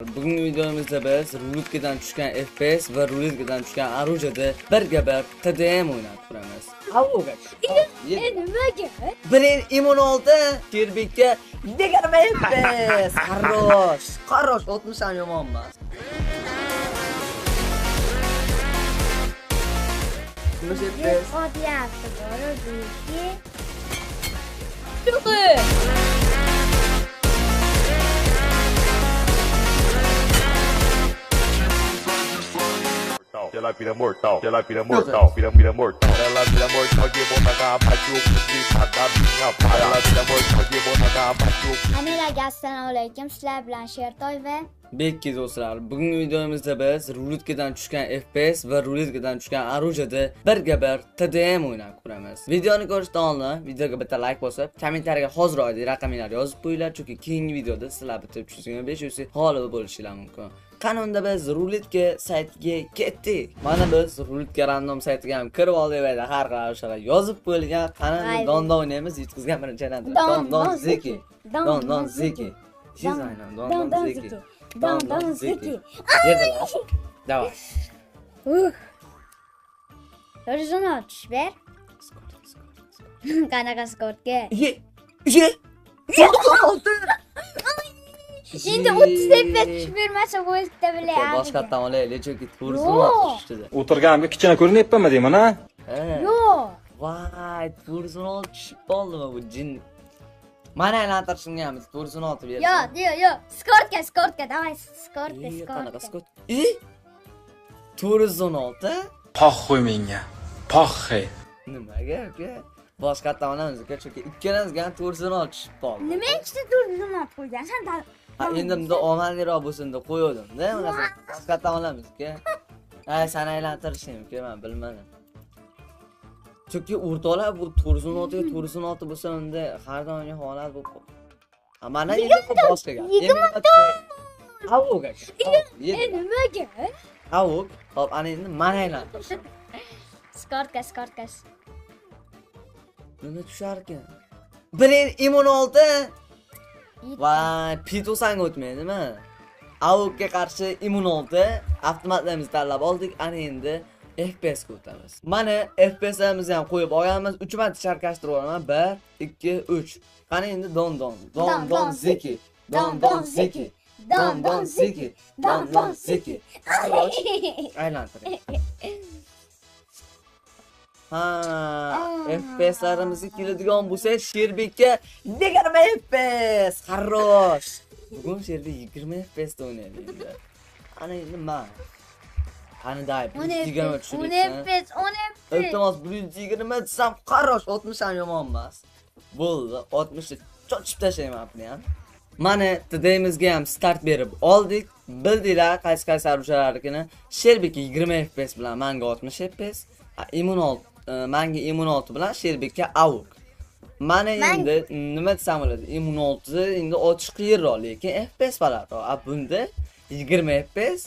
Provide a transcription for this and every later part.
Bugungi videomizda biz ruletkadan tushgan FPS va ruletkadan tushgan orujada birga bir TDM o'ynab ko'ramiz. Avoga. Nimaga? Birin immun oldi, Sherbekka 20 FPS. Qarosh, 60 ham yomon emas. Nima FPS? Otyapti bor o'ziki. Ela vira mortal, ela vira mortal, vira mortal. Ela vira mortal de bonaga, bate o cuti, paga minha pai. Ela vira mortal de bonaga, bate o Hammalarga assalomu alaykum. Sizlar bilan Shertoy va Bekki do'stlar, bugungi videomizda biz ruletkadan tushgan FPS va ruletkadan tushgan orujada birga bir TDM o'ynab ko'ramiz. Videoni ko'rishdan oldin videoga bitta like bosib, kommentariyaga hozir oydek raqamlarni yozib qo'yinglar, chunki keyingi videoda sizlar bitta 325 g'olib bo'lishingiz mumkin. Qanunda biz ruletka saytiga ketdik. Mana biz ruletka random saytiga ham kirib oldik va har xil o'shalar yozib qo'yilgan. Qani donda o'ynaymiz, yetkazgan birinchi random. Don zeki. Don zeki. Siz aynan don zeki. Don zeki. Yedilar. Давай. Horizon otish ber. Qanaqa skortga? Ye. Endi 30 FPS tushib bermasa bo'lsa bilayapti. Boshqatdan olaylik, chunki turzini tushdi. O'tirganimga kichkina ko'rinyapmanmi deyman a? Yo'q. Voy, turzini tushib qoldimi bu jin? Mana aylantirishimiz turzini otib berdi. Yo'q. Skortka, давай, skortka. Qanaqa skort? Turzini olti? Poxxo'y menga. Poxxey. Nimaga aka? Boshqatdan olamiz aka, chunki ikkalamizga ham turzini tushib qoldi. Nima ikkita turzini olib qo'ygansan? Endi bunda omadliroq bo'lsin deb qo'ydim-da, mana boshqatdan olamiz aka. Sana aylantirishim aka, men bilmadim. Chunki o'rtoqlar bu turzini olti bo'lsa unda har doimgi holat bu. Mana endi boshqa gap. Avoga. Nimaga? Avog, hop, ana endi mana aylantirishim. Skortka. Nima tushar ekan? Birin immun oldi. Voy, P90 o'tmaydimi? Avogga qarshi immun oldi. Avtomatlarimizni tanlab oldik. Ana endi FPS ga o'tamiz. Mana FPS'imizni ham qo'yib olganmiz. 3 marta sharkashtirib olaman. 1, 2, 3. Qani endi don zeki. Don zeki. Aylantiring. FPS'larimizni keladigan bo'lsa, Sherbekka 20 FPS. Qarosh. Bugun Sherbek 20 FPS da o'ynaydi endi. Ana endi men. Qani dayb, 120 tushiribsan. 10 Iltimos 120 desam, qarosh 60 ham yomon emas. Bo'ldi, 60 ni chochib tashlayman buni ham. Mana TDMizga ham start berib oldik. Bildinglar qaysi arushalarnikini. Sherbekka 20 FPS bilan menga 60 FPS. Menga immun 6 bilan Sherbekka avuk. Mana endi nima desam bo'ladi? Immun 6 endi otish qiyinroq, lekin FPS balandroq. Bunda 20 FPS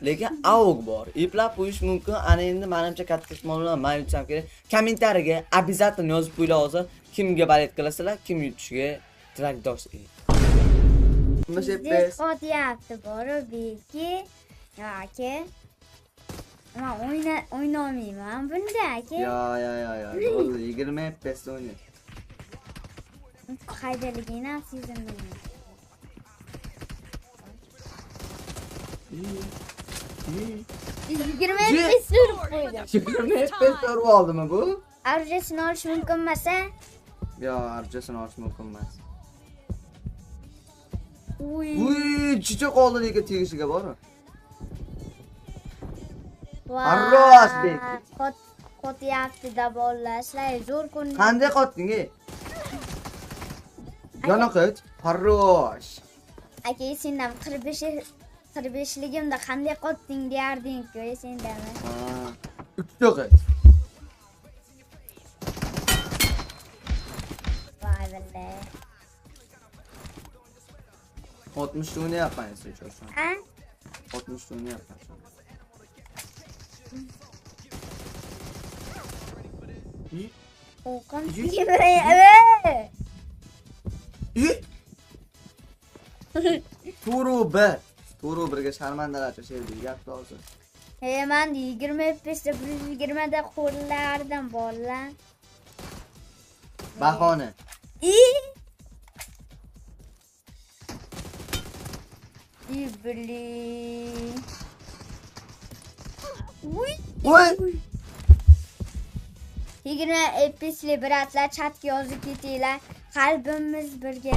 lekin avuk bor. Eplab qo'yish mumkin. Ana endi menimcha katta ehtimol bilan men yutsam kerak. Kommentariyaga обязательно yozib qo'yinglar hozir. Kimga balet qilasizlar, kim yutishiga tilakdosh. Nima FPS? Otyapti bor o'ziki. Yoki men o'ynolmayman bunda aka. Yo. Bo'ldi, 20 FPS o'ynay. Qaydaligini ham sezmayman. 20 FPS urib qo'ydim. 20 FPS urib oldimi bu? Arujasini olish mumkin emas-a? Yo, arujasini olish mumkin emas. Uy, chicha qoldi lekin tegishiga bormi? Arroz bek. Qotyapti-da bolalar, sizlar zo'r ko'rinadi. Qanday qotding, ey? Yana qot. Qarrosh. Aka, sendan 45ligimda qanday qotding deyarding-ku, sendami? 3 qot. Voy billahi. 60 o'ynayapman sen. Ha? 60 o'ynayapman. O'qon. Turuba. To'g'ri birga sharmandalarcha Sherbek gap hozir. Men 20 FPS'da 120 da qo'llardan borlar. Bahona. Ibli. Voy! 20 FPS'li bratlar chatga yozib ketinglar. Qalbimiz birga.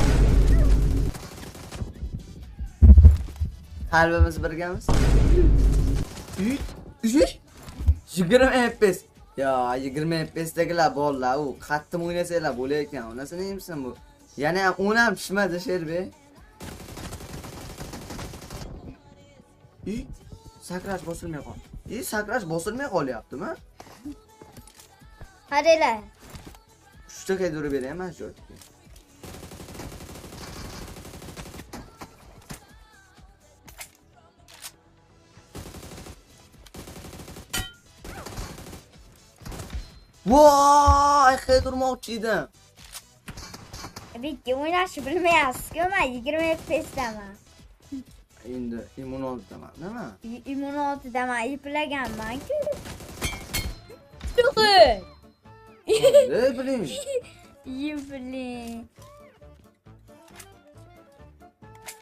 Qalbimiz birgamiz. 20 FPS. Ya 20 FPS'dagilar bolalar u qattiq o'ynasanglar bo'layotgan. Unasi neymisan bu? Yana ham 10 ham pishmadi Sherbek. Sakrash bosilmay qol. Sakrash bosilmay qolyaptimi? Qaranglar. 3 ta qaydirib beraman shu yerga. Voy, qaydirmoqchi edim. Bitta o'ynashni bilmayapsiz-ku, men 20 FPS'daman. Endi immunoldaman, nima? Immunoldaman, iplaganman-ku. Ne bileyim. Ibli.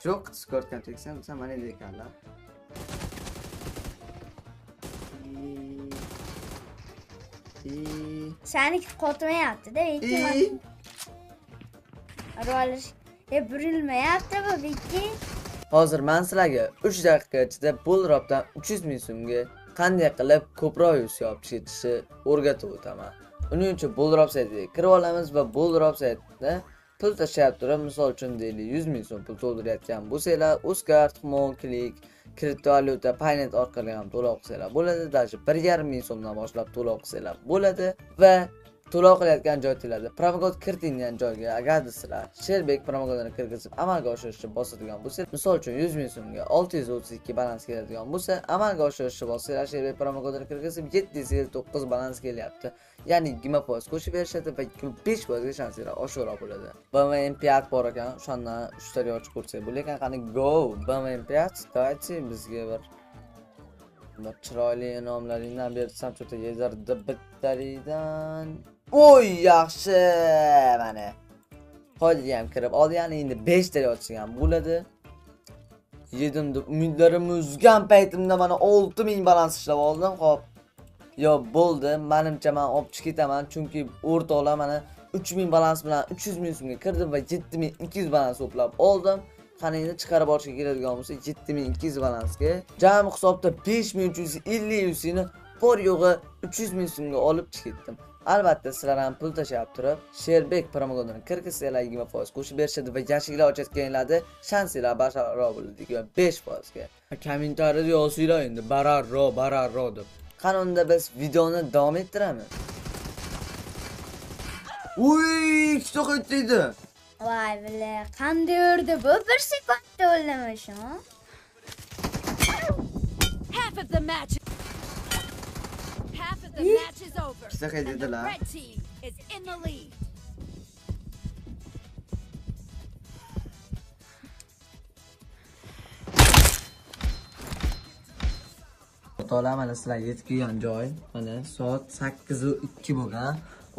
Çok skortkan çeksem sen bana ne ekanlar. Seninki qotmayapti-da, ikki rolish burilmayapti bu Bikki. Hozir men sizlarga 3 daqiqa ichida Bullropdan 300 ming so'mga qanday qilib ko'proq yusib ketishni o'rgatib o'taman. Uning uchun Bullrop saytiga kirib olamiz va Bullrop saytida pul tashlab turib, misol uchun deylik 100 ming so'm pul to'ldirayotgan bo'lsanglar, Uzcard, Monclick, kriptovalyuta, Paynet orqali ham to'lov qilsanglar bo'ladi. Даже 1,5 ming so'mdan boshlab to'lov qilsanglar bo'ladi va to'lov qilayotgan joylarda promokod kiriting degan joyga agar sizlar Sherbek promokodini kirgizib amalga oshirishni bosadigan bo'lsa, misol uchun 100 ming so'mga 632 balans keladigan bo'lsa, amalga oshirishni bossangiz Sherbek promokodini kirgizib 709 balans kelyapti. Ya'ni 20% qo'shib berishadi va 25% ga shanslar oshiqroq bo'ladi. BMM5 bor ekan, o'shandan 3 ta ochib ko'rsak bo'lar ekan. Qani go BMM5 daychi bizga bir chiroyli nomlaringdan bersam cho'ta yezardi bittaridan. Oy, yaxshi. Mana. Qo'lga ham kirib oldi, ya'ni endi 5 ta ochgan bo'ladi. Yedim deb umidlarim uzgan paytimda mana 6000 balans ishlab oldim. Xo'p. Yo bo'ldi, menimcha men olib chiqib ketaman, chunki o'rtoqlar mana 3000 balans bilan 300 ming so'mga kirdim va 7200 balans to'plab oldim. Qani endi chiqarib olishga keladigan bo'lsa 7200 balansga jami hisobda 5350 yusini bor yo'g'i 300 ming so'mga olib chiqib ketdim. Albatta sizlar ham pul tashab turib, Sherbek promokodini kirgizsanglar 20% qo'shib berishadi va yashiklar ochayotganlarda shanslar basharroq bo'ladi 5% ga. Kommentariyada yozinglar endi bararro deb. Qani unda biz videoni davom ettiramiz. Uy, ikkita qaytdi. Voy billahi, qanday urdi bu? 1 sekundda o'ldimi shu? Half of the match is over. Ikkita qaytdilar. Red team is in the lead. O'rtoqlar mana sizlar yetib kelgan joy. Mana soat 8:02 bo'lgan.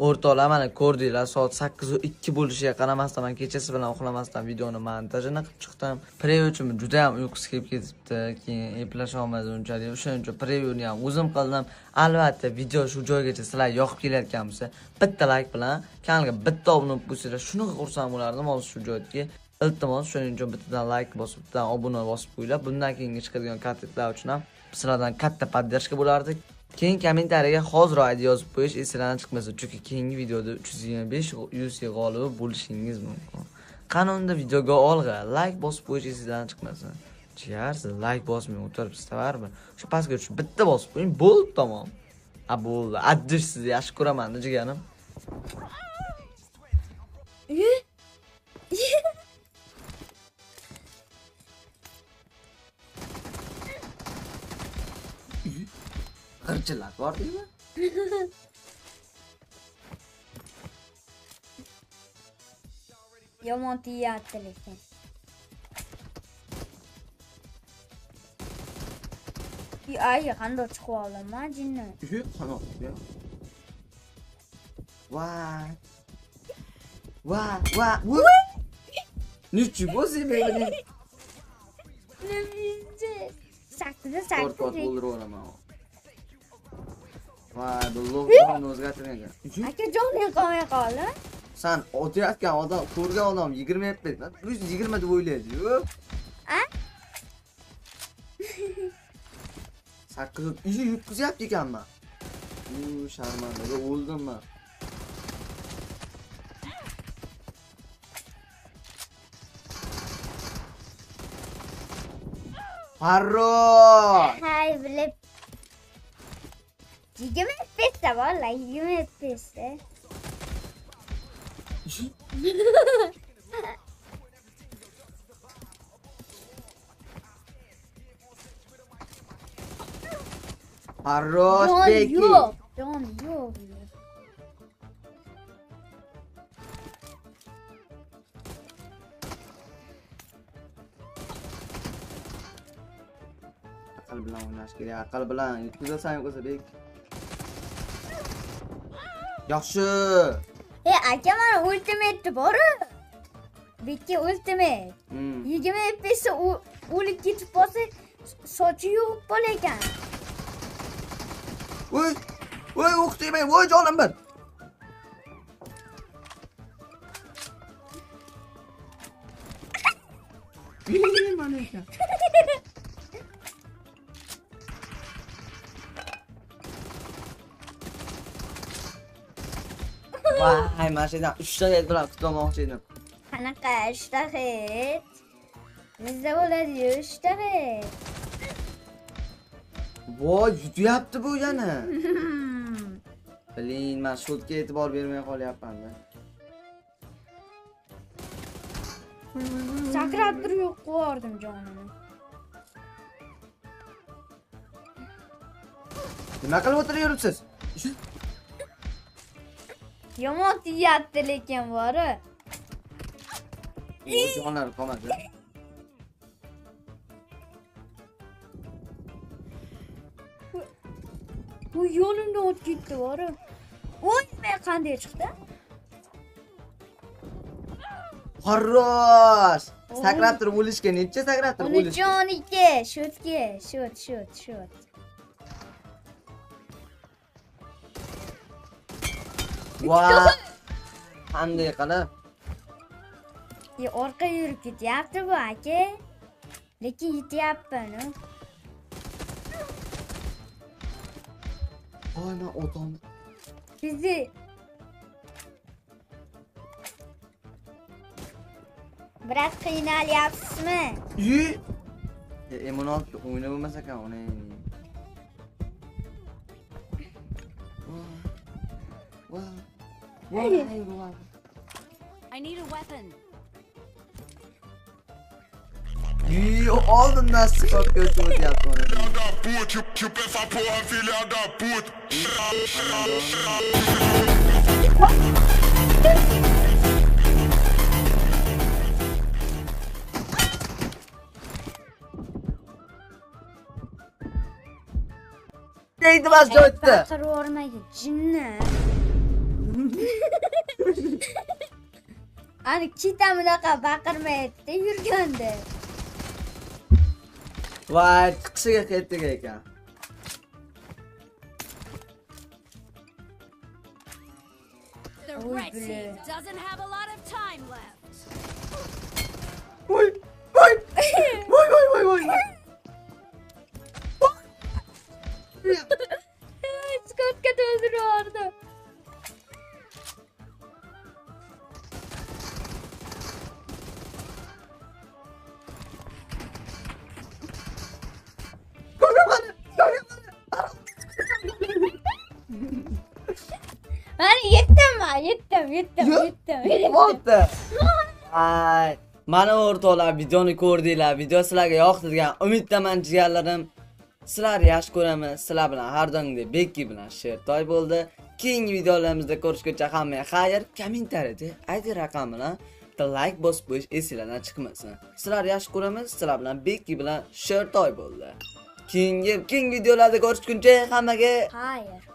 O'rtoqlar mana ko'rdinglar, soat 8:02 bo'lishiga qaramasdan men kechasi bilan uxlamasdan videoni montajini qilib chiqdim. Preview uchun juda ham uyqusi kelib ketibdi. Keyin eplash olmadi unchalik. O'shaning uchun previewni ham o'zim qildim. Albatta video shu joygacha sizlar yoqib kelayotgan bo'lsa, bitta like bilan kanalga bitta obuna bo'lib qo'ysanglar, shunaqa xursand bo'lardim hozir shu joyga. Iltimos, shuning uchun bittadan like bosib, bittadan obuna bosib qo'yinglar. Bundan keyingi chiqadigan kontentlar uchun ham sizlardan katta poddershka bo'lardi. Keyin kommentariyaga hozir aytib yozib qo'yish esingizdan chiqmasa, chunki keyingi videoda 325 UC g'olibi bo'lishingiz mumkin. Qani unda videoga olg'a like bosib qo'yish esingizdan chiqmasa. Chiyarsiz, like bosmay o'tiribsiz, baribir. Shu pastga tushib bitta bosib qo'ying, bo'ldi tamom. Bo'ldi. Addish sizni yaxshi ko'raman, jiganim. Qirchilar bor deymi? Yomon tiyapti lekin. Ay, qanday chiqib olaman, jinni. Qanot ya. Vay. Vay. Nichi bo'lsa beni. Sakkiz. To'rt o'ldiraman. Vay, bu lo'qni o'zgartirgan. Aka jonim qolmay qoldi. Sen o'tayotgan odam, ko'rgan odam 20 yapti. Biz 20 deb o'ylaydi-yu. A? 8 yutqizyapti ekanman. Sharmandaga o'ldimmi? Farro! Hay, bilib. 20 pesa vallahi 20 pesa. Farrosh Beki. Jon yo'q. Aql bilan o'ynash kerak. Aql bilan yutqizasan yo'qsa Bek. Yaxshi. Aka mana ultimate bor. Bekki ultimate. 20 pesa o'lib ketib qolsa sochi yo'q bo'lar ekan. Voy, o'q demay, voy jonim bir. Mana ekan. Vay, mana shu yerdan 3 ta hit bilan tutmoqchi edim. Qanaqa 3 ta hit? Bizda bo'ladi 3 ta hit. Voy, yutyapti bu yana. Bilin, men shotga e'tibor bermay qolyapman-da. Sakrab turib qo'yardim jonimni. Nima qilib o'tiribsiz? Yomon tiyapti lekin bori. O jonlar qolmadi. Bu yo'limdan o'tib ketdi bori. Voy, men qanday chiqdi? Xarrosh! Sakrab turib o'lishga necha sakrab turib o'lish? 12, shotga, shot. Voy! Qanday qilib? Orqa yurib ketyapti bu aka. Lekin yetyapman. Voy, men o'tam. Bizi Biroz qiynalyapsizmi? M16 o'ynab bo'lmas ekan uni. Voy. I need a weapon. Oldindan skotga o'tib o'tyapti uni. Neydi bas joyda? Baqirib o'rmaga jinni. Ani keta bunaqa baqirmaydi yurganda. Voy, chiqishiga ketdik ekan. The red team doesn't have a lot of time left. Voy. Skotga to'ldirardi. Yetdim. Bo'ldi. Ay, mana o'rtoqlar videoni ko'rdinglar. Video sizlarga yoqdi degan umiddaman jigarlarim. Sizlarni yaxshi ko'raman. Sizlar bilan har doimgidek Bekki bilan Shertoy bo'ldi. Keyingi videolarimizda ko'rishguncha hammaga xayr. Kommentariyada ID raqam bilan like bosib qo'yish esingizdan chiqmasin. Sizlarni yaxshi ko'raman. Sizlar bilan Bekki bilan Shertoy bo'ldi. keyingi videolarda ko'rishguncha hammaga Hayır.